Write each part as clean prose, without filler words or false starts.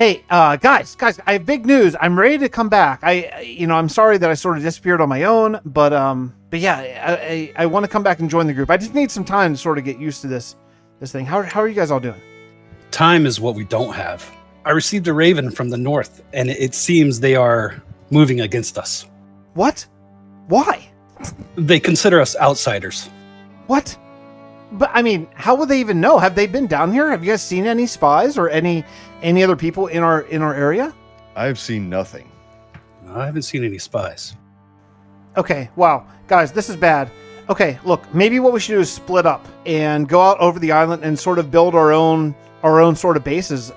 Hey, guys, I have big news. I'm ready to come back. I'm sorry that I sort of disappeared on my own, but yeah, I want to come back and join the group. I just need some time to sort of get used to this thing. How are you guys all doing? Time is what we don't have. I received a raven from the north, and it seems they are moving against us. What? Why? They consider us outsiders. What? But I mean, how would they even know? Have they been down here? Have you guys seen any spies or any other people in our area? I've seen nothing. I haven't seen any spies. Okay, wow. Guys, this is bad. Okay, look, maybe what we should do is split up and go out over the island and sort of build our own sort of bases,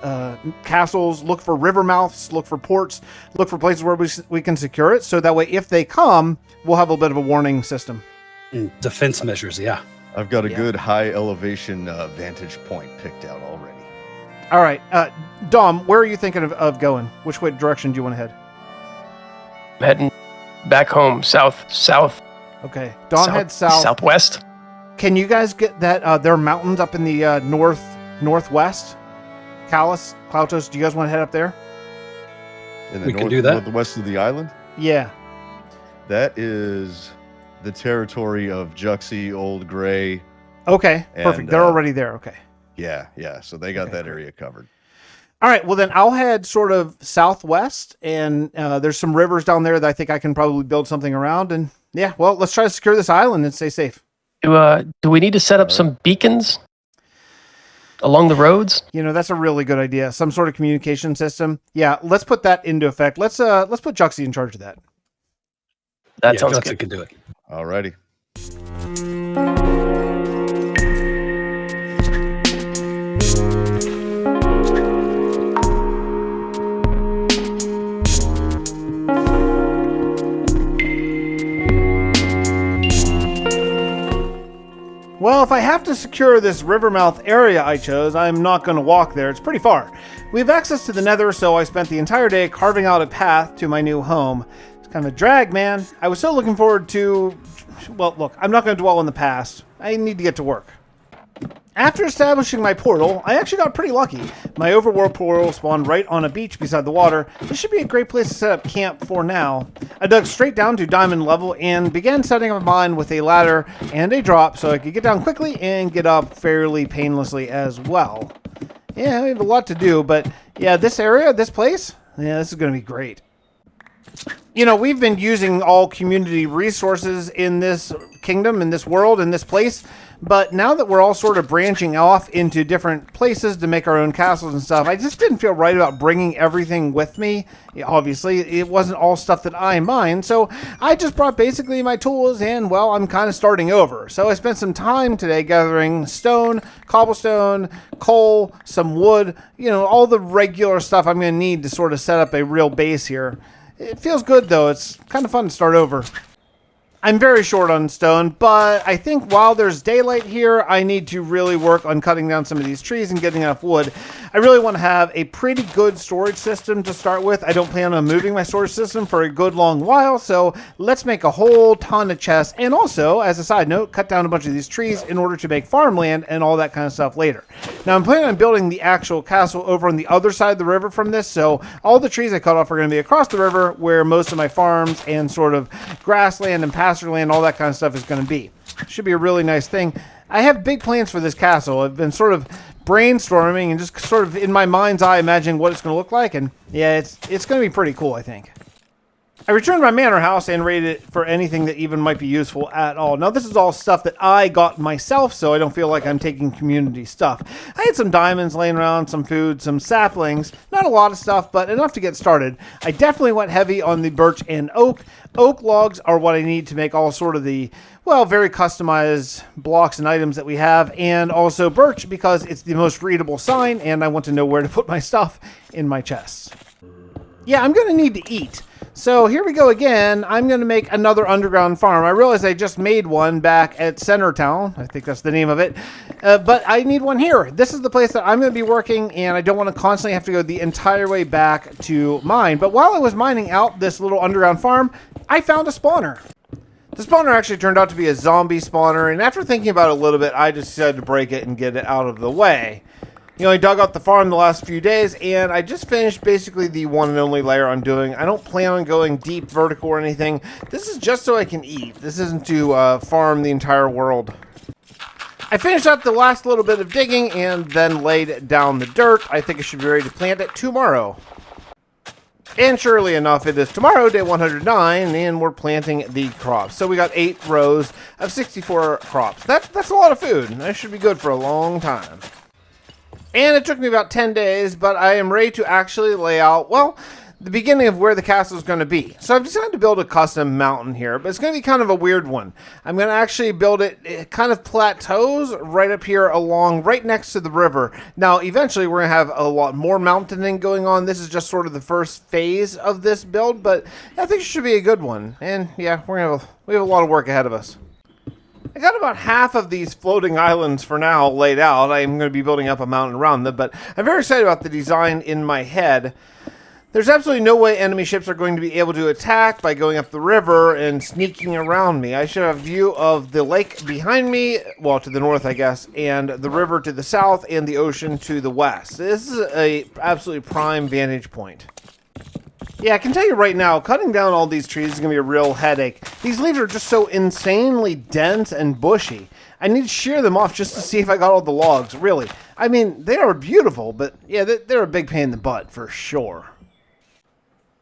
castles, look for river mouths, look for ports, look for places where we can secure it. So that way, if they come, we'll have a bit of a warning system. Defense measures, yeah. I've got a good high elevation vantage point picked out already. All right. Dom, where are you thinking of going? Which way direction do you want to head? I'm heading back home, south. Okay. Dom heads south. Southwest. Can you guys get that? There are mountains up in the northwest. Klautos, do you guys want to head up there? We can do that. The west of the island? Yeah. That is the territory of Juxie, Old Gray. Okay, perfect. They're already there. Okay. Yeah. So they got that area covered. All right. Well, then I'll head sort of southwest, and there's some rivers down there that I think I can probably build something around. And yeah, well, let's try to secure this island and stay safe. Do we need to set up some beacons along the roads? That's a really good idea. Some sort of communication system. Yeah, let's put that into effect. Let's put Juxie in charge of that. That sounds Juxie good. can do it. Alrighty. Well, if I have to secure this Rivermouth area I chose, I'm not going to walk there. It's pretty far. We have access to the Nether, so I spent the entire day carving out a path to my new home. It's kind of a drag, man. I was so looking forward to... Well, look, I'm not going to dwell on the past. I need to get to work. After establishing my portal, I actually got pretty lucky. My overworld portal spawned right on a beach beside the water. This should be a great place to set up camp for now. I dug straight down to diamond level and began setting up mine with a ladder and a drop so I could get down quickly and get up fairly painlessly as well. Yeah, we have a lot to do, but yeah, this area, this place, yeah, this is going to be great. We've been using all community resources in this kingdom, in this world, in this place. But now that we're all sort of branching off into different places to make our own castles and stuff, I just didn't feel right about bringing everything with me. Obviously, it wasn't all stuff that I mined. So I just brought basically my tools and, well, I'm kind of starting over. So I spent some time today gathering stone, cobblestone, coal, some wood, all the regular stuff I'm going to need to sort of set up a real base here. It feels good, though. It's kind of fun to start over. I'm very short on stone, but I think while there's daylight here, I need to really work on cutting down some of these trees and getting enough wood. I really want to have a pretty good storage system to start with. I don't plan on moving my storage system for a good long while, so let's make a whole ton of chests. And also, as a side note, cut down a bunch of these trees in order to make farmland and all that kind of stuff later. Now, I'm planning on building the actual castle over on the other side of the river from this, so all the trees I cut off are going to be across the river where most of my farms and sort of grassland and pasture land, all that kind of stuff is going to be. Should be a really nice thing. I have big plans for this castle. I've been sort of brainstorming and just sort of in my mind's eye imagining what it's going to look like, and yeah, it's going to be pretty cool, I think. I returned my manor house and raided it for anything that even might be useful at all. Now, this is all stuff that I got myself, so I don't feel like I'm taking community stuff. I had some diamonds laying around, some food, some saplings. Not a lot of stuff, but enough to get started. I definitely went heavy on the birch and oak. Oak logs are what I need to make all sort of the, well, very customized blocks and items that we have. And also birch because it's the most readable sign, and I want to know where to put my stuff in my chests. Yeah, I'm going to need to eat. So here we go again. I'm going to make another underground farm. I realized I just made one back at Center Town. I think that's the name of it. But I need one here. This is the place that I'm going to be working, and I don't want to constantly have to go the entire way back to mine. But while I was mining out this little underground farm, I found a spawner. The spawner actually turned out to be a zombie spawner, and after thinking about it a little bit, I just decided to break it and get it out of the way. You know, I dug out the farm the last few days, and I just finished basically the one and only layer I'm doing. I don't plan on going deep vertical or anything. This is just so I can eat. This isn't to farm the entire world. I finished up the last little bit of digging and then laid down the dirt. I think I should be ready to plant it tomorrow. And surely enough, it is tomorrow, day 109, and we're planting the crops. So we got 8 rows of 64 crops. That's a lot of food. That should be good for a long time. And it took me about 10 days, but I am ready to actually lay out, well, the beginning of where the castle is going to be. So I've decided to build a custom mountain here, but it's going to be kind of a weird one. I'm going to actually build it kind of plateaus right up here along, right next to the river. Now, eventually we're going to have a lot more mountaining going on. This is just sort of the first phase of this build, but I think it should be a good one. And yeah, we have a lot of work ahead of us. I got about half of these floating islands for now laid out. I'm going to be building up a mountain around them, but I'm very excited about the design in my head. There's absolutely no way enemy ships are going to be able to attack by going up the river and sneaking around me. I should have a view of the lake behind me, well, to the north, I guess, and the river to the south and the ocean to the west. This is a absolutely prime vantage point. Yeah, I can tell you right now, cutting down all these trees is going to be a real headache. These leaves are just so insanely dense and bushy. I need to shear them off just to see if I got all the logs, really. I mean, they are beautiful, but yeah, they're a big pain in the butt, for sure.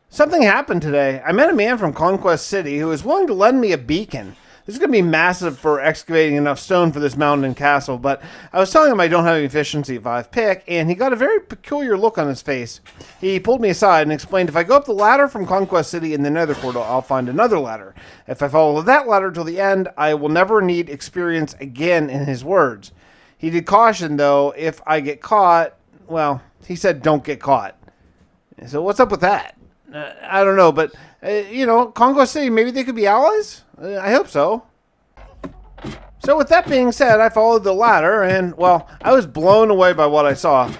Something happened today. I met a man from Conquest City who was willing to lend me a beacon. This is going to be massive for excavating enough stone for this mountain and castle, but I was telling him I don't have any efficiency 5 pick, and he got a very peculiar look on his face. He pulled me aside and explained if I go up the ladder from Conquest City in the Nether portal, I'll find another ladder. If I follow that ladder till the end, I will never need experience again, in his words. He did caution, though, if I get caught, well, he said don't get caught. So what's up with that? I don't know, but, you know, Conquest City, maybe they could be allies? I hope so. So with that being said, I followed the ladder, and, well, I was blown away by what I saw.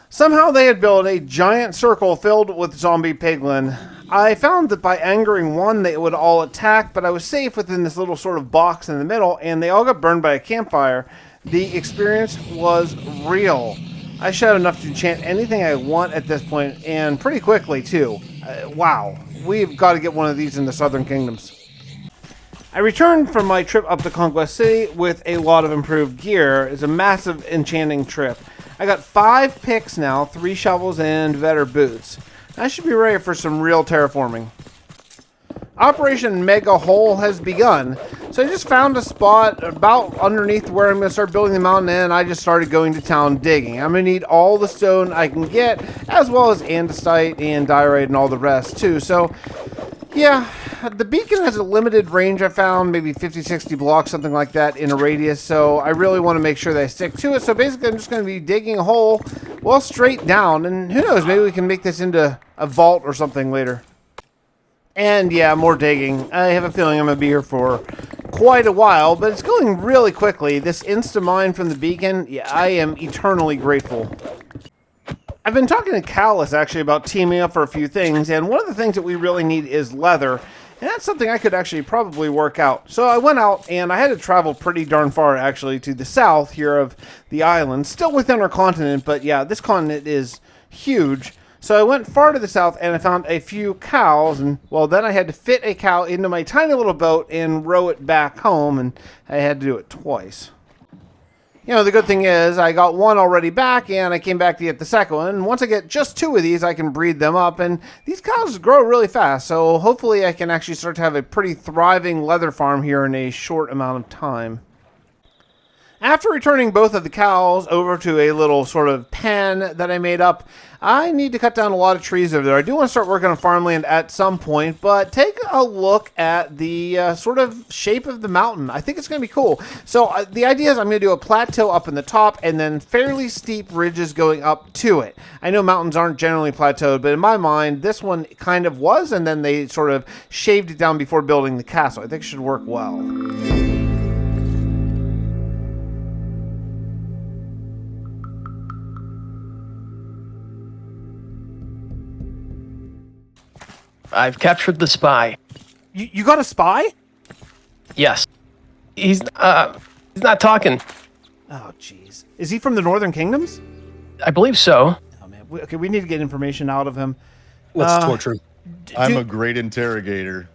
Somehow they had built a giant circle filled with zombie piglin. I found that by angering one, they would all attack, but I was safe within this little sort of box in the middle, and they all got burned by a campfire. The experience was real. I should have enough to enchant anything I want at this point, and pretty quickly, too. Wow. We've got to get one of these in the Southern Kingdoms. I returned from my trip up to Conquest City with a lot of improved gear. It's a massive enchanting trip. I got 5 picks now, 3 shovels, and better boots. I should be ready for some real terraforming. Operation Mega Hole has begun. So I just found a spot about underneath where I'm going to start building the mountain, and I just started going to town digging. I'm going to need all the stone I can get, as well as andesite and diorite and all the rest too. So yeah, the beacon has a limited range, I found, maybe 50, 60 blocks, something like that in a radius. So I really want to make sure that I stick to it. So basically I'm just going to be digging a hole, well, straight down. And who knows, maybe we can make this into a vault or something later. And yeah, more digging. I have a feeling I'm going to be here for quite a while, but it's going really quickly. This insta-mine from the beacon, yeah, I am eternally grateful. I've been talking to Callus, actually, about teaming up for a few things, and one of the things that we really need is leather, and that's something I could actually probably work out. So I went out, and I had to travel pretty darn far, actually, to the south here of the island. Still within our continent, but yeah, this continent is huge. So I went far to the south and I found a few cows, and well, then I had to fit a cow into my tiny little boat and row it back home, and I had to do it twice. You know, the good thing is I got one already back and I came back to get the second one. And once I get just 2 of these, I can breed them up, and these cows grow really fast. So hopefully I can actually start to have a pretty thriving leather farm here in a short amount of time. After returning both of the cows over to a little sort of pen that I made up, I need to cut down a lot of trees over there. I do want to start working on farmland at some point, but take a look at the sort of shape of the mountain. I think it's going to be cool. So the idea is I'm going to do a plateau up in the top and then fairly steep ridges going up to it. I know mountains aren't generally plateaued, but in my mind, this one kind of was, and then they sort of shaved it down before building the castle. I think it should work well. I've captured the spy. You got a spy? Yes. He's not talking. Oh, jeez. Is he from the Northern Kingdoms? I believe so. Oh man, we need to get information out of him. Let's torture him. I'm a great interrogator.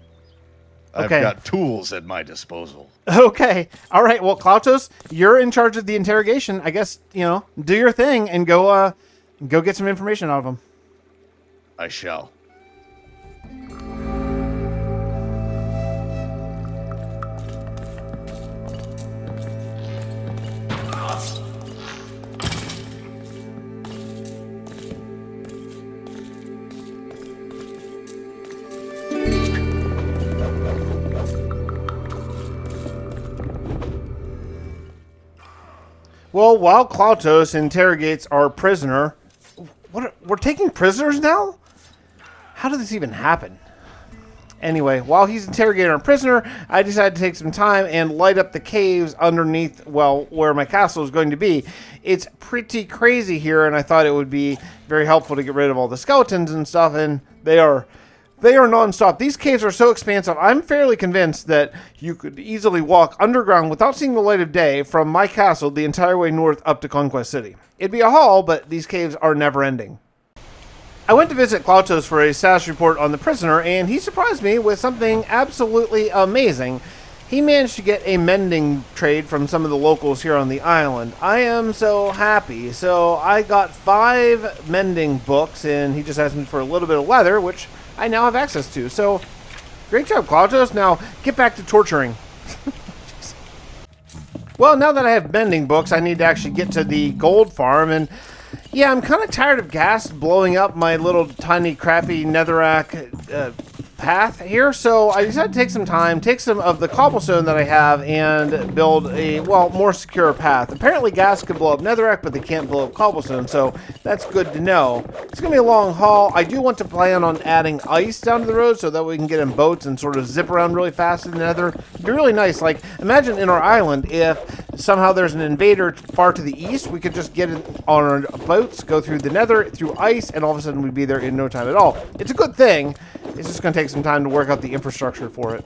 Okay. I've got tools at my disposal. Okay. All right. Well, Klautos, you're in charge of the interrogation. I guess, do your thing and go get some information out of him. I shall. Well, while Klautos interrogates our prisoner, we're taking prisoners now? How did this even happen? Anyway, while he's interrogating our prisoner, I decided to take some time and light up the caves underneath, where my castle is going to be. It's pretty crazy here, and I thought it would be very helpful to get rid of all the skeletons and stuff, and they are non-stop. These caves are so expansive, I'm fairly convinced that you could easily walk underground without seeing the light of day from my castle the entire way north up to Conquest City. It'd be a haul, but these caves are never-ending. I went to visit Klautos for a status report on the prisoner, and he surprised me with something absolutely amazing. He managed to get a mending trade from some of the locals here on the island. I am so happy. So I got 5 mending books, and he just asked me for a little bit of leather, which I now have access to. So, great job, Klautos. Now, get back to torturing. Well, now that I have mending books, I need to actually get to the gold farm. And, yeah, I'm kind of tired of gas blowing up my little tiny crappy netherrack path here. So I decided to take some time, take some of the cobblestone that I have, and build a, more secure path. Apparently gas can blow up netherrack, but they can't blow up cobblestone, so that's good to know. It's going to be a long haul. I do want to plan on adding ice down to the road so that we can get in boats and sort of zip around really fast in the nether. It'd be really nice. Like, imagine in our island, if somehow there's an invader far to the east, we could just get in on our boats, go through the nether, through ice, and all of a sudden we'd be there in no time at all. It's a good thing. It's just going to take some time to work out the infrastructure for it.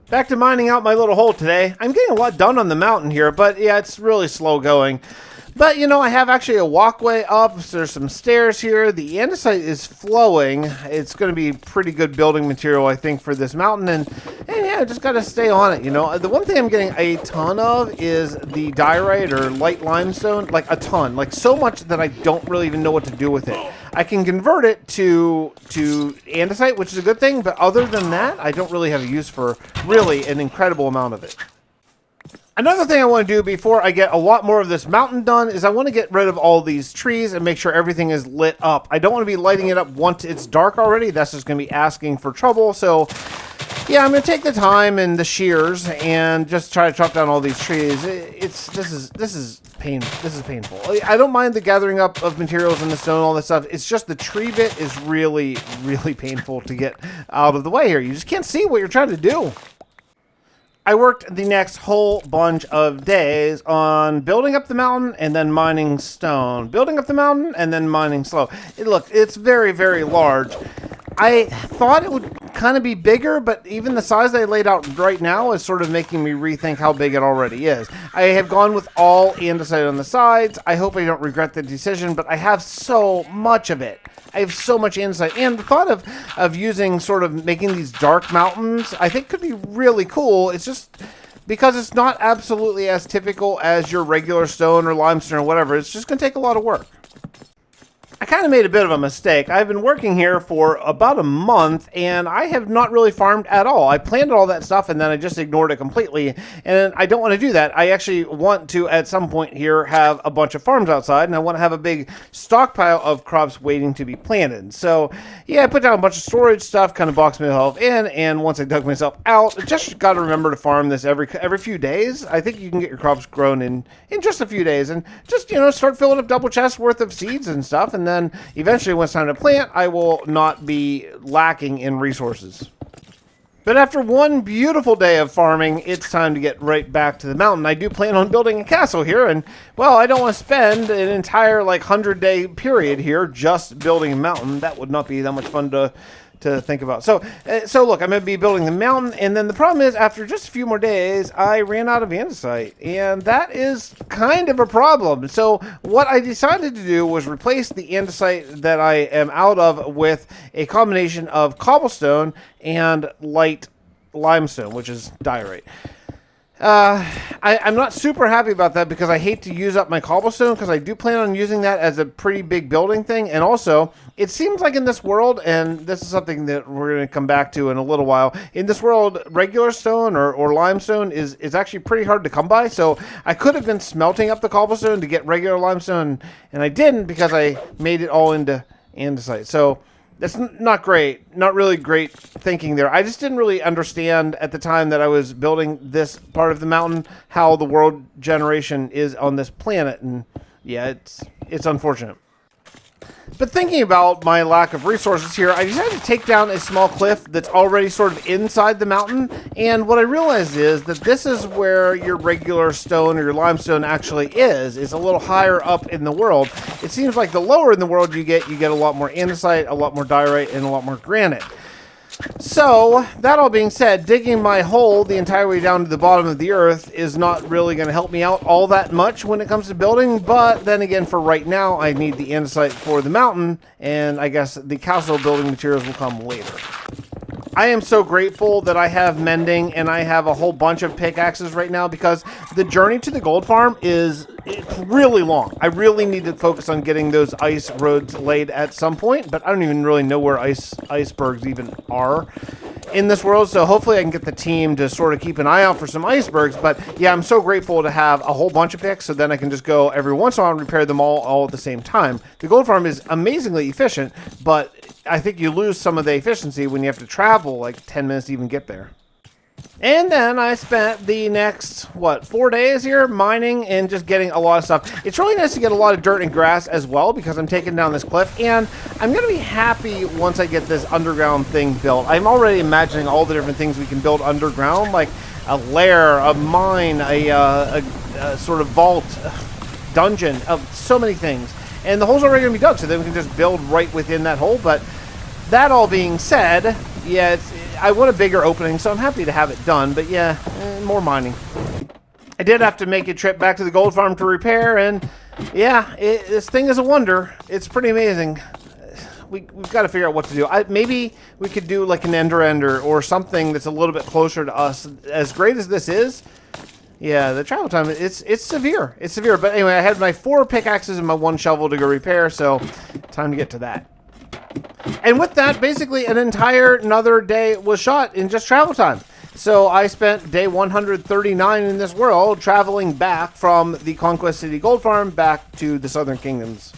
Back to mining out my little hole today. I'm getting a lot done on the mountain here, but yeah, it's really slow going. But, I have actually a walkway up. So there's some stairs here. The andesite is flowing. It's going to be pretty good building material, I think, for this mountain. And yeah, I just got to stay on it, The one thing I'm getting a ton of is the diorite or light limestone. Like, a ton. Like, so much that I don't really even know what to do with it. I can convert it to andesite, which is a good thing. But other than that, I don't really have a use for really an incredible amount of it. Another thing I want to do before I get a lot more of this mountain done is I want to get rid of all these trees and make sure everything is lit up. I don't want to be lighting it up once it's dark already. That's just going to be asking for trouble. So, yeah, I'm going to take the time and the shears and just try to chop down all these trees. This is painful. I don't mind the gathering up of materials and the stone and all this stuff. It's just the tree bit is really, really painful to get out of the way here. You just can't see what you're trying to do. I worked the next whole bunch of days on building up the mountain and then mining stone. Building up the mountain and then mining slow. Look, it's very, very large. I thought it would kind of be bigger, but even the size they laid out right now is sort of making me rethink how big it already is. I have gone with all andesite on the sides. I hope I don't regret the decision, but I have so much of it. I have so much andesite, and the thought of using sort of making these dark mountains, I think could be really cool. It's just because it's not absolutely as typical as your regular stone or limestone or whatever. It's just going to take a lot of work. I kind of made a bit of a mistake. I've been working here for about a month, and I have not really farmed at all. I planted all that stuff, and then I just ignored it completely, and I don't want to do that. I actually want to, at some point here, have a bunch of farms outside, and I want to have a big stockpile of crops waiting to be planted. So, yeah, I put down a bunch of storage stuff, kind of boxed myself in, and once I dug myself out, I just got to remember to farm this every few days. I think you can get your crops grown in just a few days, and just, start filling up double chests worth of seeds and stuff, and then eventually when it's time to plant, I will not be lacking in resources. But after one beautiful day of farming, it's time to get right back to the mountain. I do plan on building a castle here, and, well, I don't want to spend an entire, 100-day period here just building a mountain. That would not be that much fun to to think about. So look, I'm going to be building the mountain, and then the problem is, after just a few more days, I ran out of andesite, and that is kind of a problem. So what I decided to do was replace the andesite that I am out of with a combination of cobblestone and light limestone, which is diorite. I'm not super happy about that because I hate to use up my cobblestone, because I do plan on using that as a pretty big building thing. And also, it seems like in this world, and this is something that we're going to come back to in a little while, in this world, regular stone or limestone is actually pretty hard to come by. So I could have been smelting up the cobblestone to get regular limestone, and I didn't because I made it all into andesite. So that's not great, not really great thinking there. I just didn't really understand at the time that I was building this part of the mountain how the world generation is on this planet, and yeah, it's unfortunate. But thinking about my lack of resources here, I decided to take down a small cliff that's already sort of inside the mountain, and what I realized is that this is where your regular stone or your limestone actually is. It's a little higher up in the world. It seems like the lower in the world you get a lot more andesite, a lot more diorite, and a lot more granite. So, that all being said, digging my hole the entire way down to the bottom of the earth is not really going to help me out all that much when it comes to building, but then again, for right now, I need the andesite for the mountain, and I guess the castle building materials will come later. I am so grateful that I have mending and I have a whole bunch of pickaxes right now, because the journey to the gold farm it's really long. I really need to focus on getting those ice roads laid at some point, but I don't even really know where icebergs even are in this world, so hopefully I can get the team to sort of keep an eye out for some icebergs. But yeah, I'm so grateful to have a whole bunch of picks, so then I can just go every once in a while and repair them all at the same time. The gold farm is amazingly efficient, but I think you lose some of the efficiency when you have to travel like 10 minutes to even get there. And then I spent the next, 4 days here mining and just getting a lot of stuff. It's really nice to get a lot of dirt and grass as well, because I'm taking down this cliff, and I'm going to be happy once I get this underground thing built. I'm already imagining all the different things we can build underground, like a lair, a mine, a sort of vault, dungeon, so many things. And the hole's already going to be dug, so then we can just build right within that hole. But that all being said, yeah, I want a bigger opening, so I'm happy to have it done. But yeah, more mining. I did have to make a trip back to the gold farm to repair, and yeah, this thing is a wonder. It's pretty amazing. We've got to figure out what to do. Maybe we could do like an ender or something that's a little bit closer to us. As great as this is, yeah, the travel time, it's severe. It's severe. But anyway, I had my 4 pickaxes and my 1 shovel to go repair, so time to get to that. And with that, basically an entire another day was shot in just travel time. So I spent day 139 in this world traveling back from the Conquest City Gold Farm back to the Southern Kingdoms.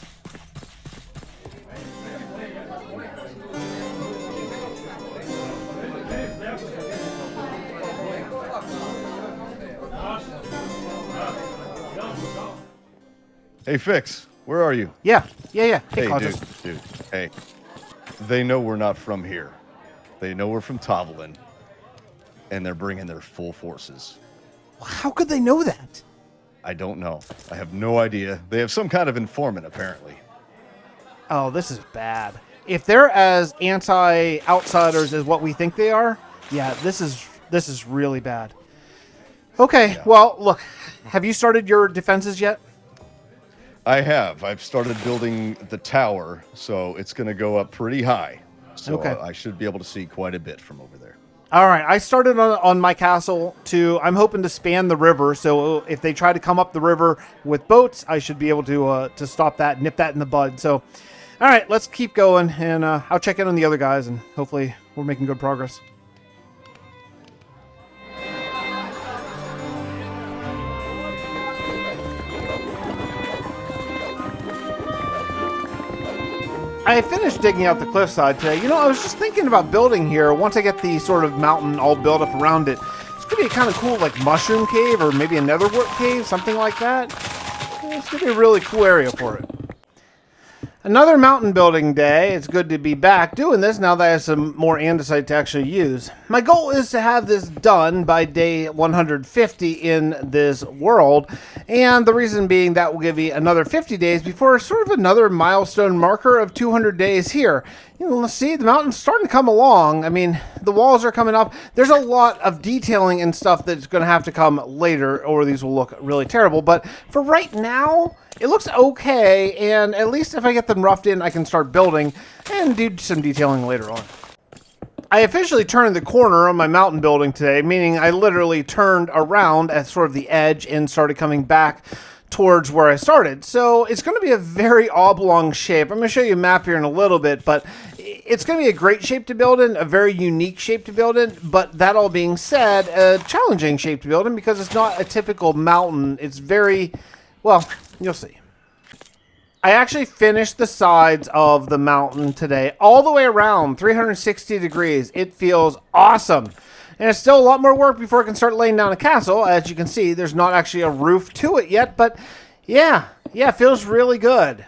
Hey, Fix, where are you? Yeah. Hey, dude. Hey, they know we're not from here. They know we're from Tavalin, and they're bringing their full forces. How could they know that? I don't know. I have no idea. They have some kind of informant, apparently. Oh, this is bad. If they're as anti-outsiders as what we think they are, yeah, this is really bad. Okay, yeah. Well, look, have you started your defenses yet? I have. I've started building the tower, so it's going to go up pretty high. So okay. I should be able to see quite a bit from over there. All right. I started on my castle I'm hoping to span the river. So if they try to come up the river with boats, I should be able to stop that, nip that in the bud. So, all right, let's keep going, and I'll check in on the other guys, and hopefully we're making good progress. I finished digging out the cliffside today. You know, I was just thinking about building here. Once I get the sort of mountain all built up around it, it's going to be a kind of cool, like, mushroom cave or maybe a netherwort cave, something like that. It's going to be a really cool area for it. Another mountain building day. It's good to be back doing this now that I have some more andesite to actually use. My goal is to have this done by day 150 in this world, and the reason being that will give me another 50 days before sort of another milestone marker of 200 days here. let's see, the mountain's starting to come along. I mean, the walls are coming up. There's a lot of detailing and stuff that's going to have to come later, or these will look really terrible. But for right now, it looks okay, and at least if I get them roughed in, I can start building and do some detailing later on. I officially turned the corner on my mountain building today, meaning I literally turned around at sort of the edge and started coming back towards where I started. So it's going to be a very oblong shape. I'm going to show you a map here in a little bit, but it's going to be a great shape to build in, a very unique shape to build in, but that all being said, a challenging shape to build in because it's not a typical mountain. It's very, well, you'll see. I actually finished the sides of the mountain today, all the way around, 360 degrees. It feels awesome. And it's still a lot more work before I can start laying down a castle. As you can see, there's not actually a roof to it yet, but yeah, it feels really good.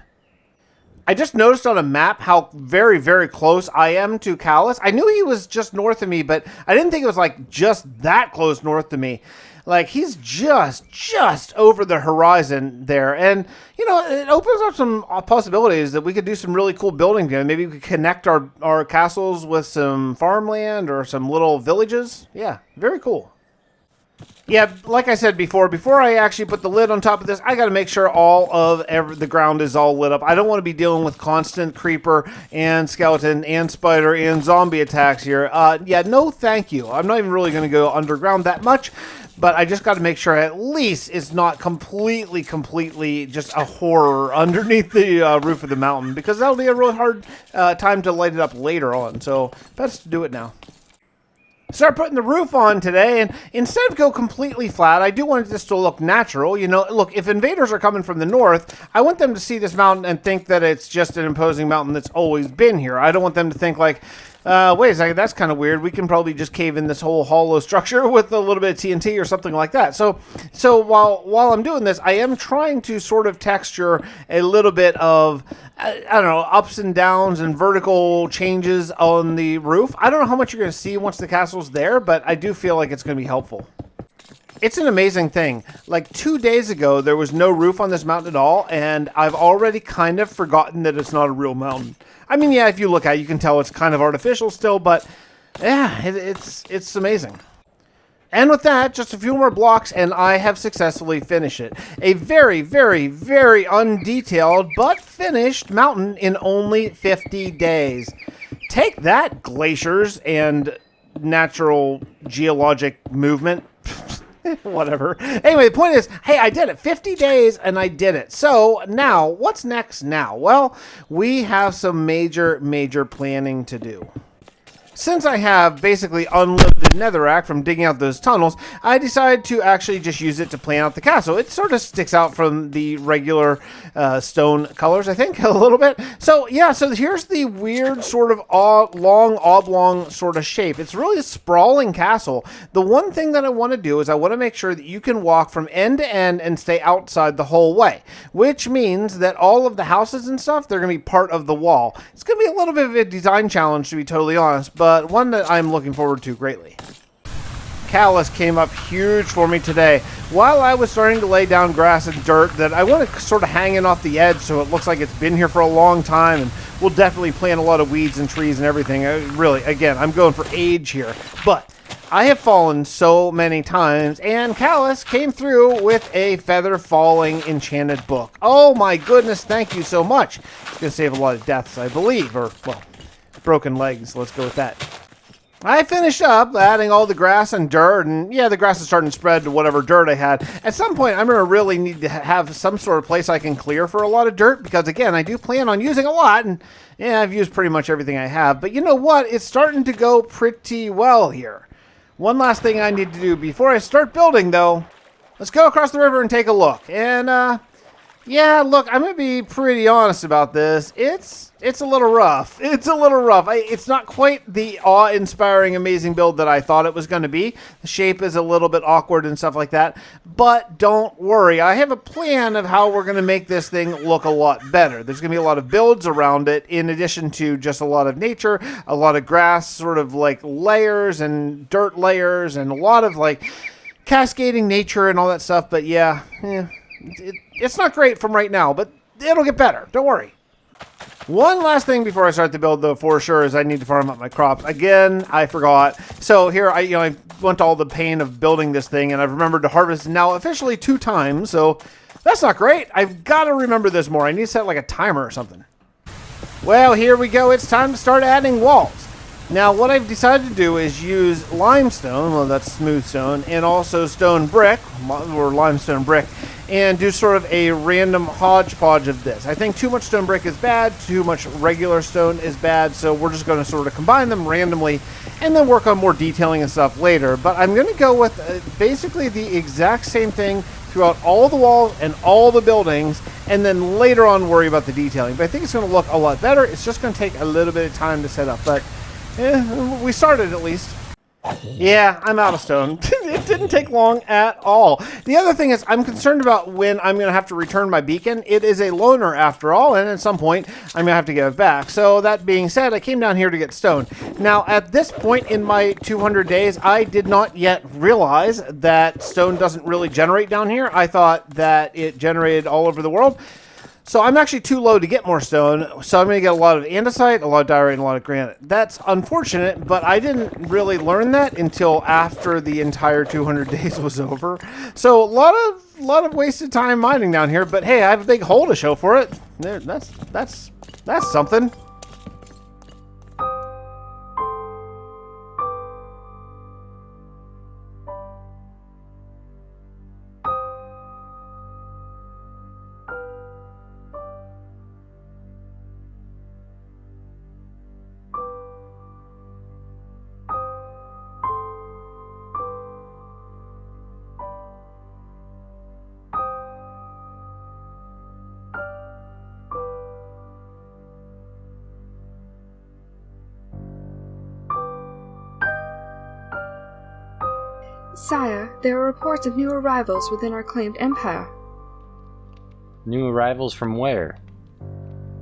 I just noticed on a map how very, very close I am to Callus. I knew he was just north of me, but I didn't think it was like just that close north of me. Like, he's just over the horizon there. And, it opens up some possibilities that we could do some really cool building together. Maybe we could connect our castles with some farmland or some little villages. Yeah, very cool. Yeah, like I said before I actually put the lid on top of this, I got to make sure all of the ground is all lit up. I don't want to be dealing with constant creeper and skeleton and spider and zombie attacks here. Yeah, no thank you. I'm not even really going to go underground that much, but I just got to make sure at least it's not completely just a horror underneath the roof of the mountain, because that'll be a really hard time to light it up later on. So best to do it now. Start putting the roof on today, and instead of go completely flat, I do want this to look natural. Look, if invaders are coming from the north, I want them to see this mountain and think that it's just an imposing mountain that's always been here. I don't want them to think like, wait a second, that's kind of weird. We can probably just cave in this whole hollow structure with a little bit of TNT or something like that. So while I'm doing this, I am trying to sort of texture a little bit of, I don't know, ups and downs and vertical changes on the roof. I don't know how much you're going to see once the castle's there, but I do feel like it's going to be helpful. It's an amazing thing. Like 2 days ago, there was no roof on this mountain at all, and I've already kind of forgotten that it's not a real mountain. I mean, yeah, if you look at it, you can tell it's kind of artificial still, but yeah, it's amazing. And with that, just a few more blocks, and I have successfully finished it. A very, very, very undetailed, but finished mountain in only 50 days. Take that, glaciers and natural geologic movement. Whatever. Anyway, the point is, hey, I did it. 50 days, and I did it. So now, what's next now? Well, we have some major planning to do. Since I have basically unlimited netherrack from digging out those tunnels, I decided to actually just use it to plan out the castle. It sort of sticks out from the regular stone colors, I think, a little bit. So, yeah, so here's the weird sort of long, oblong sort of shape. It's really a sprawling castle. The one thing that I want to do is I want to make sure that you can walk from end to end and stay outside the whole way, which means that all of the houses and stuff, they're going to be part of the wall. It's going to be a little bit of a design challenge, to be totally honest, but one that I'm looking forward to greatly. Callus came up huge for me today. While I was starting to lay down grass and dirt that I want to sort of hanging off the edge so it looks like it's been here for a long time, and we'll definitely plant a lot of weeds and trees and everything. Really, again, I'm going for age here. But I have fallen so many times, and Callus came through with a feather falling enchanted book. Oh my goodness, thank you so much. It's going to save a lot of deaths, I believe, or, well, broken legs. Let's go with that. I finished up adding all the grass and dirt, and yeah, the grass is starting to spread to whatever dirt I had. At some point, I'm going to really need to have some sort of place I can clear for a lot of dirt, because again, I do plan on using a lot, and yeah, I've used pretty much everything I have. But you know what? It's starting to go pretty well here. One last thing I need to do before I start building, though. Let's go across the river and take a look. And, yeah, look, I'm going to be pretty honest about this. It's a little rough. It's a little rough. It's not quite the awe-inspiring, amazing build that I thought it was going to be. The shape is a little bit awkward and stuff like that. But don't worry. I have a plan of how we're going to make this thing look a lot better. There's going to be a lot of builds around it, in addition to just a lot of nature, a lot of grass sort of like layers and dirt layers, and a lot of like cascading nature and all that stuff. But yeah, it's not great from right now, but it'll get better. Don't worry. One last thing before I start the build, though, for sure, is I need to farm up my crops. Again, I forgot. So here, I went to all the pain of building this thing, and I've remembered to harvest now officially 2 times, so that's not great. I've got to remember this more. I need to set like a timer or something. Well, here we go. It's time to start adding walls. Now, what I've decided to do is use limestone, well, that's smooth stone, and also stone brick, or limestone brick, and do sort of a random hodgepodge of this. I think too much stone brick is bad, too much regular stone is bad, so we're just going to sort of combine them randomly and then work on more detailing and stuff later. But I'm going to go with basically the exact same thing throughout all the walls and all the buildings, and then later on worry about the detailing. But I think it's going to look a lot better. It's just going to take a little bit of time to set up, but we started at least. Yeah, I'm out of stone. It didn't take long at all. The other thing is I'm concerned about when I'm going to have to return my beacon. It is a loner after all, and at some point I'm going to have to give it back. So that being said, I came down here to get stone. Now, at this point in my 200 days, I did not yet realize that stone doesn't really generate down here. I thought that it generated all over the world. So I'm actually too low to get more stone, so I'm going to get a lot of andesite, a lot of diorite, and a lot of granite. That's unfortunate, but I didn't really learn that until after the entire 200 days was over. So a lot of wasted time mining down here, but hey, I have a big hole to show for it. That's something. Sire, there are reports of new arrivals within our claimed empire. New arrivals from where?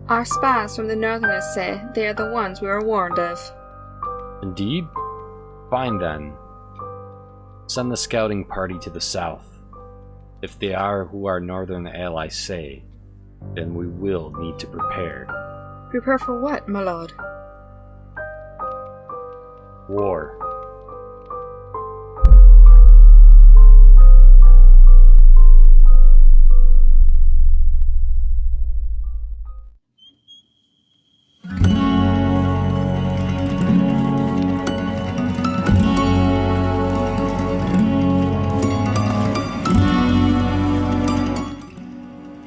Our spies from the Northerners say they are the ones we were warned of. Indeed? Fine then. Send the scouting party to the south. If they are who our northern allies say, then we will need to prepare. Prepare for what, my lord? War.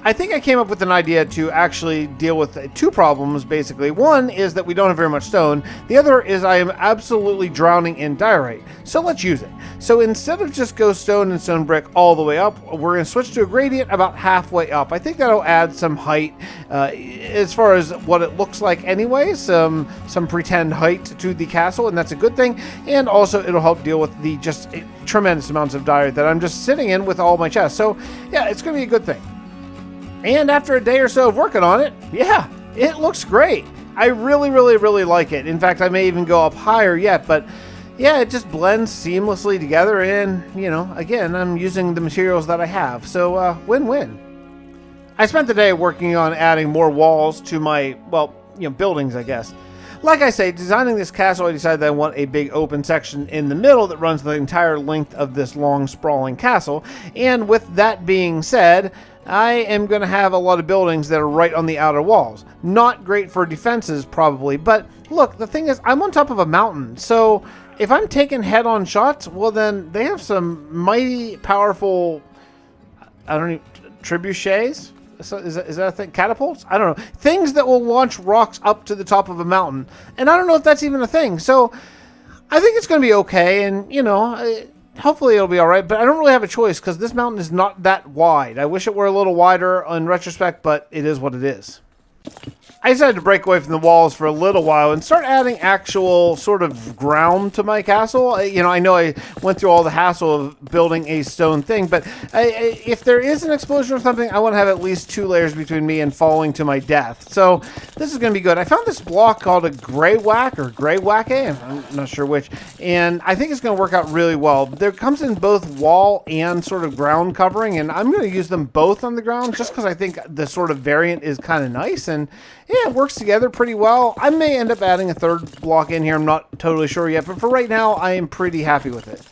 I think I came up with an idea to actually deal with 2 problems, basically. One is that we don't have very much stone. The other is I am absolutely drowning in diorite. So let's use it. So instead of just go stone and stone brick all the way up, we're going to switch to a gradient about halfway up. I think that'll add some height as far as what it looks like anyway, some pretend height to the castle, and that's a good thing. And also it'll help deal with the just tremendous amounts of diorite that I'm just sitting in with all my chests. So yeah, it's going to be a good thing. And after a day or so of working on it, yeah, it looks great. I really, really, really like it. In fact, I may even go up higher yet, but yeah, it just blends seamlessly together. And, again, I'm using the materials that I have. So win-win. I spent the day working on adding more walls to my, buildings, I guess. Like I say, designing this castle, I decided that I want a big open section in the middle that runs the entire length of this long, sprawling castle. And with that being said, I am going to have a lot of buildings that are right on the outer walls. Not great for defenses, probably, but look, the thing is, I'm on top of a mountain, so if I'm taking head-on shots, well then, they have some mighty powerful, trebuchets? Is that a thing? Catapults? I don't know. Things that will launch rocks up to the top of a mountain, and I don't know if that's even a thing, so I think it's going to be okay, and, hopefully it'll be all right, but I don't really have a choice because this mountain is not that wide. I wish it were a little wider in retrospect, but it is what it is. I decided to break away from the walls for a little while and start adding actual sort of ground to my castle. I know I went through all the hassle of building a stone thing, but if there is an explosion or something, I want to have at least 2 layers between me and falling to my death. So this is going to be good. I found this block called a gray whack or gray whack-a. I'm not sure which, and I think it's going to work out really well. There comes in both wall and sort of ground covering, and I'm going to use them both on the ground just because I think the sort of variant is kind of nice, and yeah, it works together pretty well. I may end up adding a third block in here. I'm not totally sure yet, but for right now, I am pretty happy with it.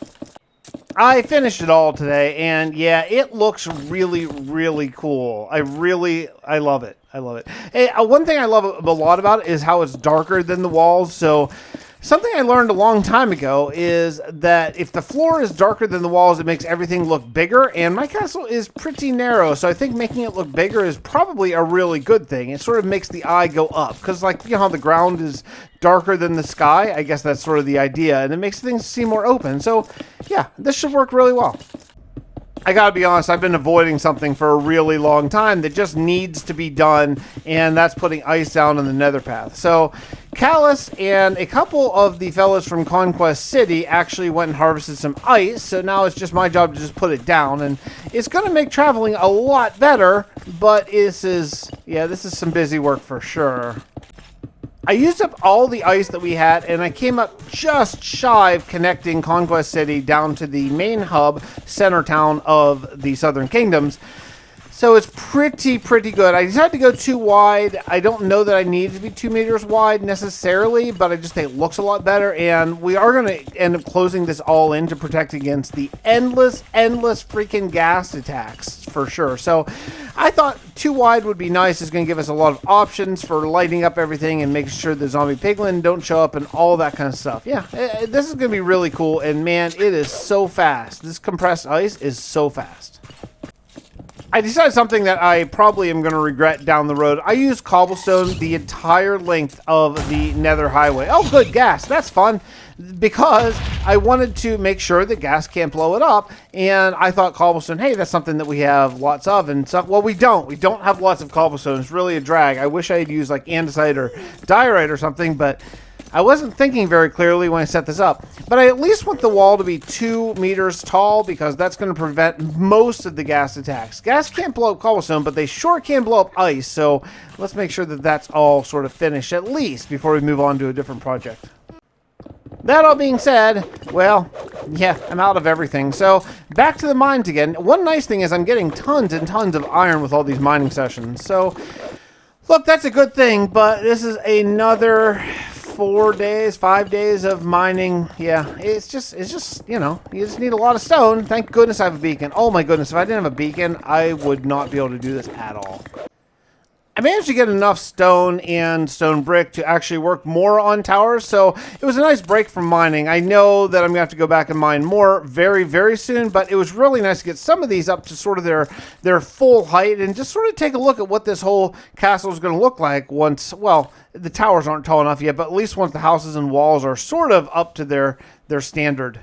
I finished it all today, and yeah, it looks really, really cool. I love it. I love it. Hey, one thing I love a lot about it is how it's darker than the walls. So something I learned a long time ago is that if the floor is darker than the walls, it makes everything look bigger, and my castle is pretty narrow, so I think making it look bigger is probably a really good thing. It sort of makes the eye go up, because like, you know how the ground is darker than the sky? I guess that's sort of the idea, and it makes things seem more open. So yeah, this should work really well. I gotta be honest, I've been avoiding something for a really long time that just needs to be done, and that's putting ice down on the nether path. So Callus and a couple of the fellas from Conquest City actually went and harvested some ice, so now it's just my job to just put it down, and it's gonna make traveling a lot better, but this is some busy work for sure. I used up all the ice that we had, and I came up just shy of connecting Conquest City down to the main hub, center town of the Southern Kingdoms. So it's pretty good. I decided to go too wide. I don't know that I need to be 2 meters wide necessarily, but I just think it looks a lot better. And we are going to end up closing this all in to protect against the endless freaking ghast attacks for sure. So I thought too wide would be nice. It's going to give us a lot of options for lighting up everything and making sure the zombie piglin don't show up and all that kind of stuff. Yeah, this is going to be really cool. And man, it is so fast. This compressed ice is so fast. I decided something that I probably am going to regret down the road. I used cobblestone the entire length of the nether highway. Oh, good, gas. That's fun. Because I wanted to make sure that gas can't blow it up. And I thought cobblestone, hey, that's something that we have lots of and stuff. Well, we don't. We don't have lots of cobblestone. It's really a drag. I wish I had used like andesite or diorite or something, but I wasn't thinking very clearly when I set this up, but I at least want the wall to be 2 meters tall because that's going to prevent most of the gas attacks. Gas can't blow up cobblestone, but they sure can blow up ice, so let's make sure that that's all sort of finished at least before we move on to a different project. That all being said, well, yeah, I'm out of everything, so back to the mines again. One nice thing is I'm getting tons and tons of iron with all these mining sessions, so look, that's a good thing, but this is another 5 days of mining. Yeah, it's just, you know, you just need a lot of stone. Thank goodness I have a beacon. Oh my goodness, if I didn't have a beacon, I would not be able to do this at all. I managed to get enough stone and stone brick to actually work more on towers, so it was a nice break from mining. I know that I'm going to have to go back and mine more very soon, but it was really nice to get some of these up to sort of their full height and just sort of take a look at what this whole castle is going to look like once, well, the towers aren't tall enough yet, but at least once the houses and walls are sort of up to their standard.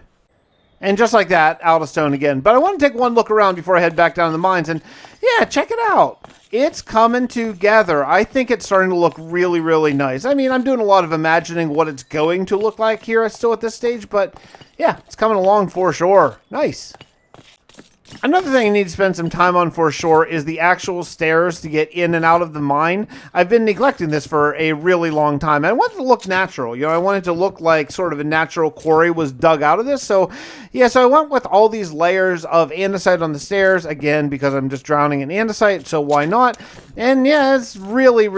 And just like that, out of stone again. But I want to take one look around before I head back down to the mines, and yeah, check it out. It's coming together. I think it's starting to look really nice. I mean, I'm doing a lot of imagining what it's going to look like here still at this stage, but yeah, it's coming along for sure. Nice. Another thing I need to spend some time on for sure is the actual stairs to get in and out of the mine. I've been neglecting this for a really long time. I want it to look natural. You know, I want it to look like sort of a natural quarry was dug out of this. So, yeah, so I went with all these layers of andesite on the stairs, again, because I'm just drowning in andesite, so why not? And yeah, it's really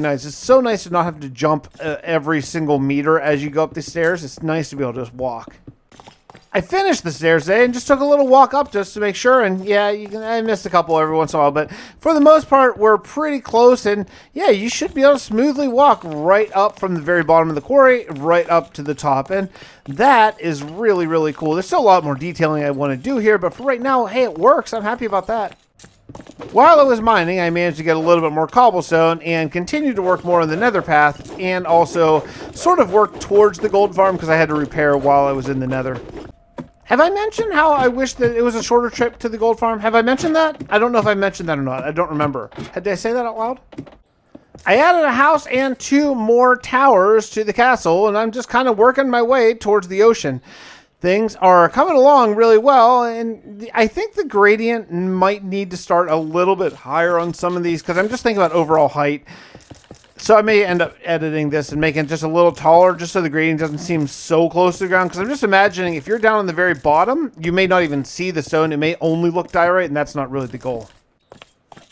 nice. It's so nice to not have to jump every single meter as you go up the stairs. It's nice to be able to just walk. I finished the stairs today and just took a little walk up just to make sure, and yeah, I missed a couple every once in a while, but for the most part, we're pretty close, and yeah, you should be able to smoothly walk right up from the very bottom of the quarry, right up to the top, and that is really cool. There's still a lot more detailing I want to do here, but for right now, hey, it works. I'm happy about that. While I was mining, I managed to get a little bit more cobblestone and continued to work more on the nether path, and also sort of work towards the gold farm because I had to repair while I was in the nether. Have I mentioned how I wish that it was a shorter trip to the gold farm? Have I mentioned that? I don't know if I mentioned that or not. I don't remember. Did I say that out loud? I added a house and 2 more towers to the castle, and I'm just kind of working my way towards the ocean. Things are coming along really well, and I think the gradient might need to start a little bit higher on some of these, because I'm just thinking about overall height. So I may end up editing this and making it just a little taller just so the gradient doesn't seem so close to the ground. Because I'm just imagining if you're down on the very bottom, you may not even see the stone. It may only look diorite, and that's not really the goal.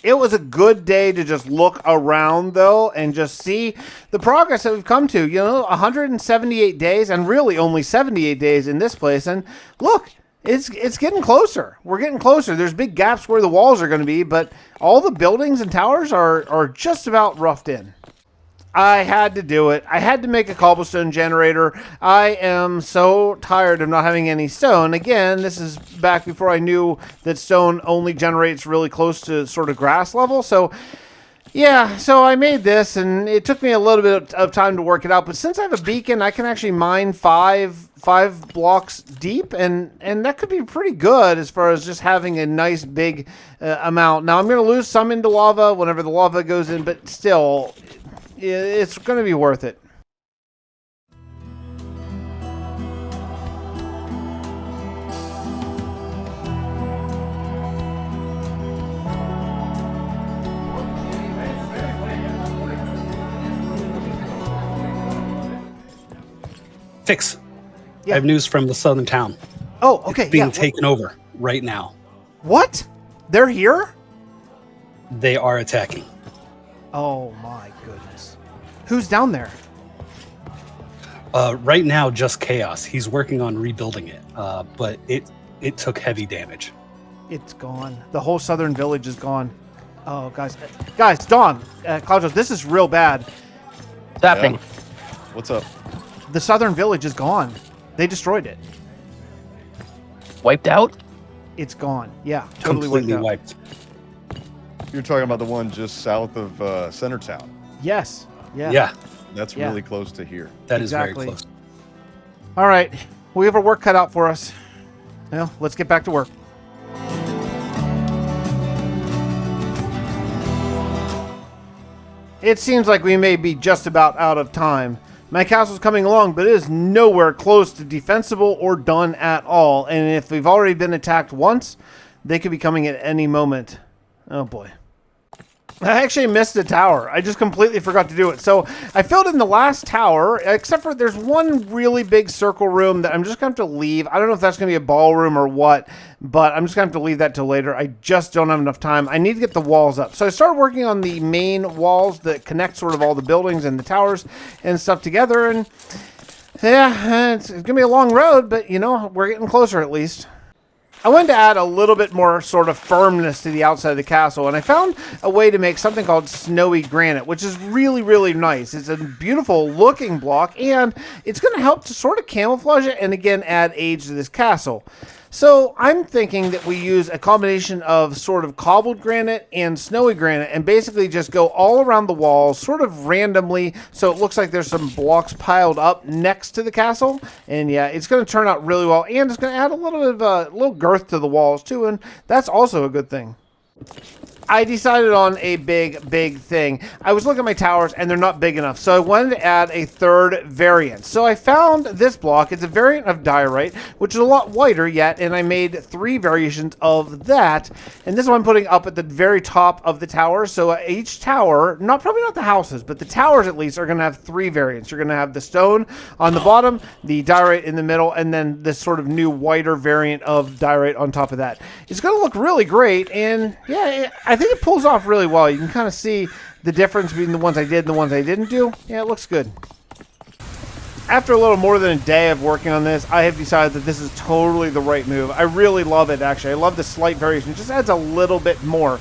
It was a good day to just look around, though, and just see the progress that we've come to. 178 days, and really only 78 days in this place. And look, it's getting closer. We're getting closer. There's big gaps where the walls are going to be, but all the buildings and towers are just about roughed in. I had to do it. I had to make a cobblestone generator. I am so tired of not having any stone. Again, this is back before I knew that stone only generates really close to sort of grass level. So, yeah, so I made this, and it took me a little bit of time to work it out. But since I have a beacon, I can actually mine five blocks deep, and that could be pretty good as far as just having a nice big amount. Now, I'm going to lose some into lava whenever the lava goes in, but still, it's going to be worth it. Fix. Yeah. I have news from the southern town. Oh, okay. It's being taken over right now. What? They're here? They are attacking. Oh my goodness. Who's down there? Right now, just chaos. He's working on rebuilding it, but it took heavy damage. It's gone. The whole southern village is gone. Oh, guys, Dawn, Claudius, this is real bad. What's happening? Yeah. What's up? The southern village is gone. They destroyed it. Wiped out? It's gone. Yeah, totally Completely wiped out. wiped. You're talking about the one just south of Centertown. Yes. Yeah. Yeah, That's Yeah. really close to here. that is Exactly. very close. All right. We have our work cut out for us. Well, let's get back to work. It seems like we may be just about out of time. My castle's coming along, but it is nowhere close to defensible or done at all. And if we've already been attacked once, they could be coming at any moment. Oh boy. I actually missed a tower. I just completely forgot to do it. So I filled in the last tower, except for there's one really big circle room that I'm just going to have to leave. I don't know if that's going to be a ballroom or what, but I'm just going to have to leave that till later. I just don't have enough time. I need to get the walls up. So I started working on the main walls that connect sort of all the buildings and the towers and stuff together. And yeah, it's going to be a long road, but we're getting closer at least. I wanted to add a little bit more sort of firmness to the outside of the castle, and I found a way to make something called snowy granite, which is really, really nice. It's a beautiful looking block, and it's going to help to sort of camouflage it and, again, add age to this castle. So I'm thinking that we use a combination of sort of cobbled granite and snowy granite and basically just go all around the walls sort of randomly so it looks like there's some blocks piled up next to the castle. And yeah, it's going to turn out really well, and it's going to add a little bit of a little girth to the walls too, and that's also a good thing. I decided on a big thing. I was looking at my towers, and they're not big enough, so I wanted to add a third variant. So I found this block. It's a variant of diorite, which is a lot whiter yet, and I made 3 variations of that. And this one I'm putting up at the very top of the tower. So each tower, probably not the houses, but the towers at least, are going to have 3 variants. You're going to have the stone on the bottom, the diorite in the middle, and then this sort of new whiter variant of diorite on top of that. It's going to look really great, and yeah, I think it pulls off really well. You can kind of see the difference between the ones I did and the ones I didn't do. Yeah, it looks good. After a little more than a day of working on this, I have decided that this is totally the right move. I really love it, actually. I love the slight variation. It just adds a little bit more.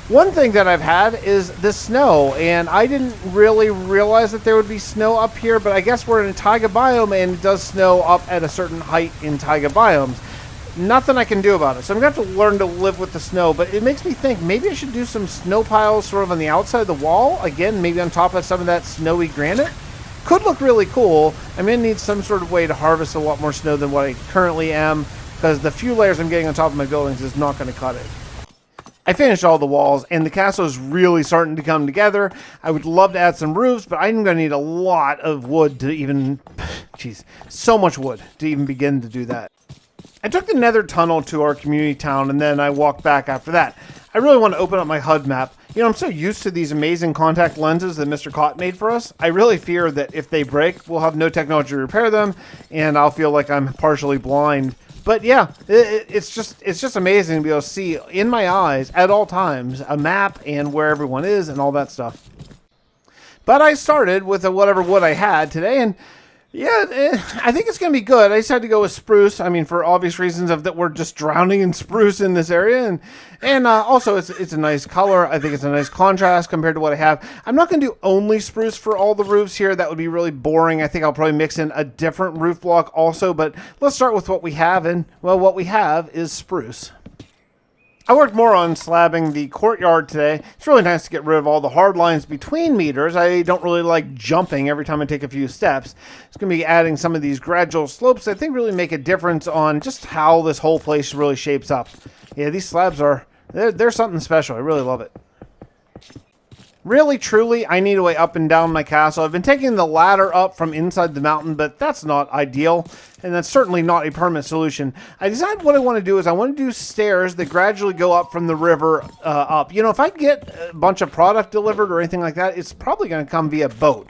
One thing that I've had is the snow, and I didn't really realize that there would be snow up here, but I guess we're in a taiga biome, and it does snow up at a certain height in taiga biomes. Nothing I can do about it. So I'm going to have to learn to live with the snow, but it makes me think maybe I should do some snow piles sort of on the outside of the wall. Again, maybe on top of some of that snowy granite. Could look really cool. I'm going to need some sort of way to harvest a lot more snow than what I currently am, because the few layers I'm getting on top of my buildings is not going to cut it. I finished all the walls, and the castle is really starting to come together. I would love to add some roofs, but I'm going to need a lot of wood to even... Jeez, so much wood to even begin to do that. I took the nether tunnel to our community town, and then I walked back after that. I really want to open up my HUD map. I'm so used to these amazing contact lenses that Mr. Cott made for us. I really fear that if they break, we'll have no technology to repair them, and I'll feel like I'm partially blind. But yeah, it's just amazing to be able to see in my eyes at all times a map and where everyone is and all that stuff. But I started with whatever wood I had today, and yeah, I think it's going to be good. I decided to go with spruce. I mean, for obvious reasons of that we're just drowning in spruce in this area. And also it's a nice color. I think it's a nice contrast compared to what I have. I'm not going to do only spruce for all the roofs here. That would be really boring. I think I'll probably mix in a different roof block also. But let's start with what we have. And, well, what we have is spruce. I worked more on slabbing the courtyard today. It's really nice to get rid of all the hard lines between meters. I don't really like jumping every time I take a few steps. It's going to be adding some of these gradual slopes that I think really make a difference on just how this whole place really shapes up. Yeah, these slabs they're something special. I really love it. Really, truly, I need a way up and down my castle. I've been taking the ladder up from inside the mountain, but that's not ideal, and that's certainly not a permanent solution. I decided what I want to do is I want to do stairs that gradually go up from the river up. You know, if I get a bunch of product delivered or anything like that, it's probably going to come via boat.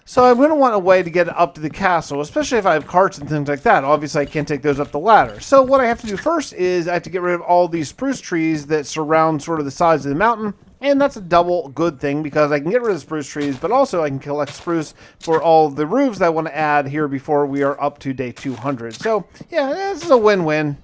So I'm going to want a way to get up to the castle, especially if I have carts and things like that. Obviously, I can't take those up the ladder. So what I have to do first is I have to get rid of all these spruce trees that surround sort of the sides of the mountain. And that's a double good thing because I can get rid of the spruce trees, but also I can collect spruce for all the roofs that I want to add here before we are up to day 200. So, yeah, this is a win-win.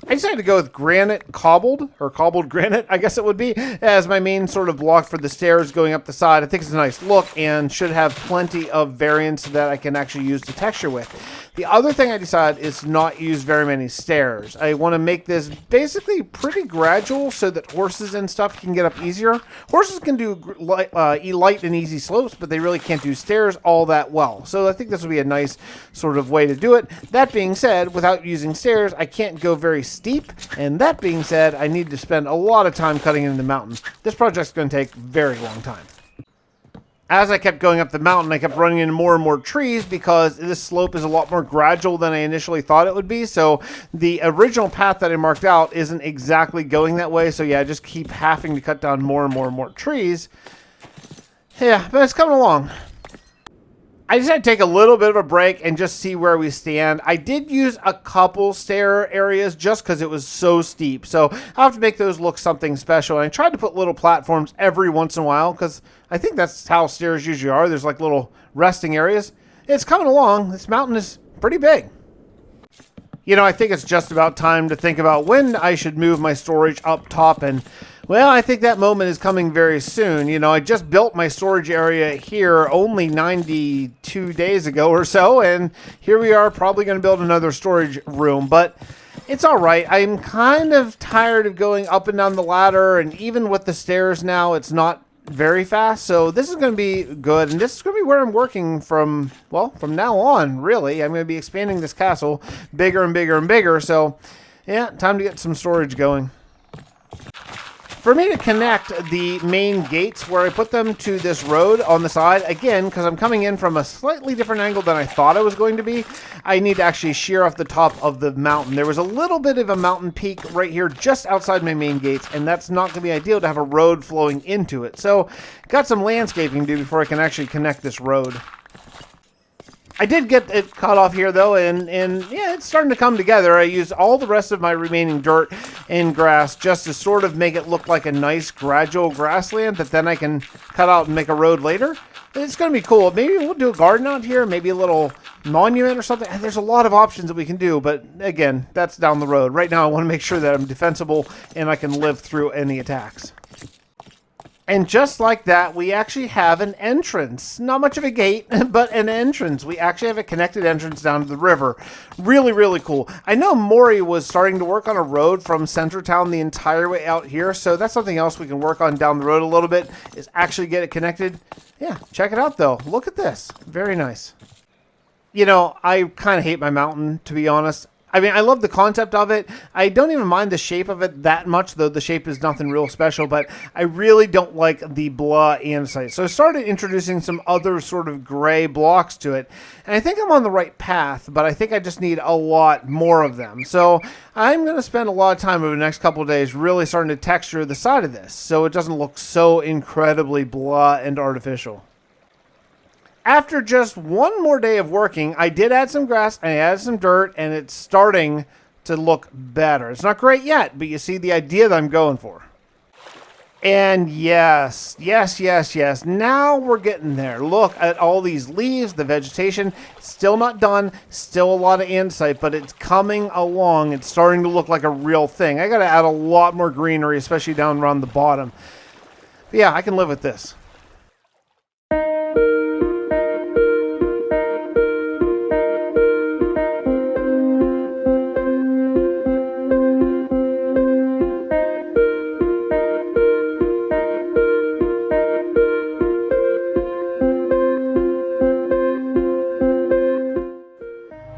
I decided to go with granite cobbled, or cobbled granite, I guess it would be, as my main sort of block for the stairs going up the side. I think it's a nice look and should have plenty of variance that I can actually use the texture with. The other thing I decided is to not use very many stairs. I want to make this basically pretty gradual so that horses and stuff can get up easier. Horses can do light and easy slopes, but they really can't do stairs all that well. So I think this will be a nice sort of way to do it. That being said, without using stairs, I can't go very steep. And that being said, I need to spend a lot of time cutting into the mountain. This project's going to take a very long time. As I kept going up the mountain, I kept running into more and more trees because this slope is a lot more gradual than I initially thought it would be. So the original path that I marked out isn't exactly going that way. So yeah, I just keep having to cut down more and more and more trees. Yeah, but it's coming along. I just had to take a little bit of a break and just see where we stand. I did use a couple stair areas just because it was so steep. So I'll have to make those look something special. And I tried to put little platforms every once in a while because I think that's how stairs usually are. There's like little resting areas. It's coming along. This mountain is pretty big. You know, I think it's just about time to think about when I should move my storage up top. And, well, I think that moment is coming very soon. You know, I just built my storage area here only 92 days ago or so. And here we are probably going to build another storage room. But it's all right. I'm kind of tired of going up and down the ladder. And even with the stairs now, it's not very fast. So this is going to be good. And this is going to be where I'm working from, well, from now on, really. I'm going to be expanding this castle bigger and bigger and bigger. So, yeah, time to get some storage going. For me to connect the main gates where I put them to this road on the side, again, because I'm coming in from a slightly different angle than I thought I was going to be, I need to actually shear off the top of the mountain. There was a little bit of a mountain peak right here just outside my main gates, and that's not going to be ideal to have a road flowing into it. So, got some landscaping to do before I can actually connect this road. I did get it cut off here, though, and yeah, it's starting to come together. I used all the rest of my remaining dirt and grass just to sort of make it look like a nice gradual grassland that then I can cut out and make a road later. It's going to be cool. Maybe we'll do a garden out here, maybe a little monument or something. There's a lot of options that we can do, but again, that's down the road. Right now, I want to make sure that I'm defensible and I can live through any attacks. And just like that, we actually have an entrance. Not much of a gate, but an entrance. We actually have a connected entrance down to the river. Really, really cool. I know Maury was starting to work on a road from Center Town the entire way out here, so that's something else we can work on down the road a little bit, is actually get it connected. Yeah, check it out, though. Look at this. Very nice. You know, I kind of hate my mountain, to be honest. I mean, I love the concept of it. I don't even mind the shape of it that much, though the shape is nothing real special, but I really don't like the blah andesite. So I started introducing some other sort of gray blocks to it, and I think I'm on the right path, but I think I just need a lot more of them. So I'm going to spend a lot of time over the next couple of days really starting to texture the side of this so it doesn't look so incredibly blah and artificial. after just one more day of working, I did add some grass, I added some dirt, and it's starting to look better. It's not great yet, but you see the idea that I'm going for. And yes, now we're getting there. Look at all these leaves, the vegetation, still not done, still a lot of andesite, but it's coming along. It's starting to look like a real thing. I got to add a lot more greenery, especially down around the bottom. But yeah, I can live with this.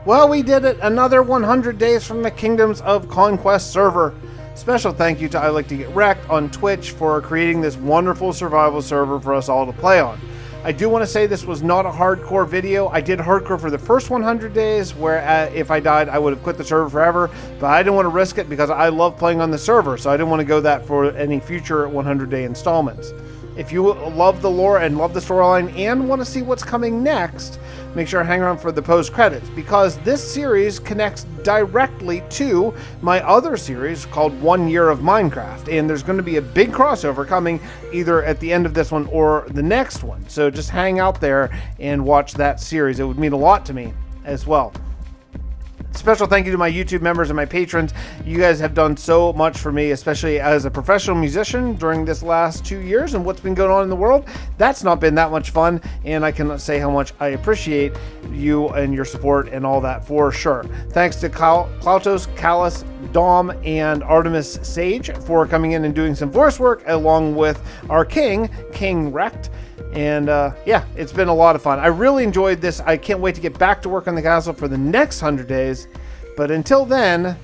Well, we did it. Another 100 days from the Kingdoms of Conquest server. Special thank you to I Like to Get Wrecked on Twitch for creating this wonderful survival server for us all to play on. I do want to say this was not a hardcore video. I did hardcore for the first 100 days, where if I died, I would have quit the server forever, but I didn't want to risk it because I love playing on the server, so I didn't want to go that for any future 100-day installments. If you love the lore and love the storyline and want to see what's coming next, make sure to hang around for the post-credits, because this series connects directly to my other series called 1 Year of Minecraft, and there's going to be a big crossover coming either at the end of this one or the next one. So just hang out there and watch that series. It would mean a lot to me as well. Special thank you to my YouTube members and my patrons. You guys have done so much for me, especially as a professional musician during this last 2 years and what's been going on in the world. That's not been that much fun, and I cannot say how much I appreciate you and your support and all that for sure. Thanks to Klautos, Callus, Dom, and Artemis Sage for coming in and doing some voice work, along with our King Wrecked. And yeah, it's been a lot of fun. I really enjoyed this. I can't wait to get back to work on the castle for the next 100 days. But until then,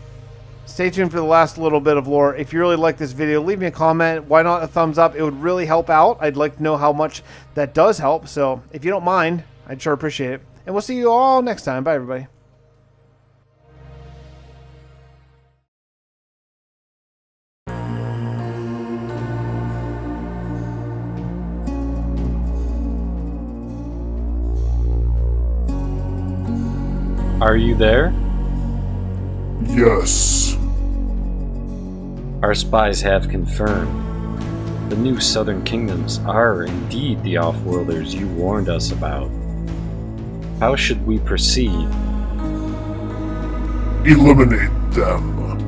stay tuned for the last little bit of lore. If you really like this video, leave me a comment. Why not a thumbs up? It would really help out. I'd like to know how much that does help. So if you don't mind, I'd sure appreciate it. And we'll see you all next time. Bye, everybody. Are you there? Yes. Our spies have confirmed. The new southern kingdoms are indeed the off-worlders you warned us about. How should we proceed? Eliminate them.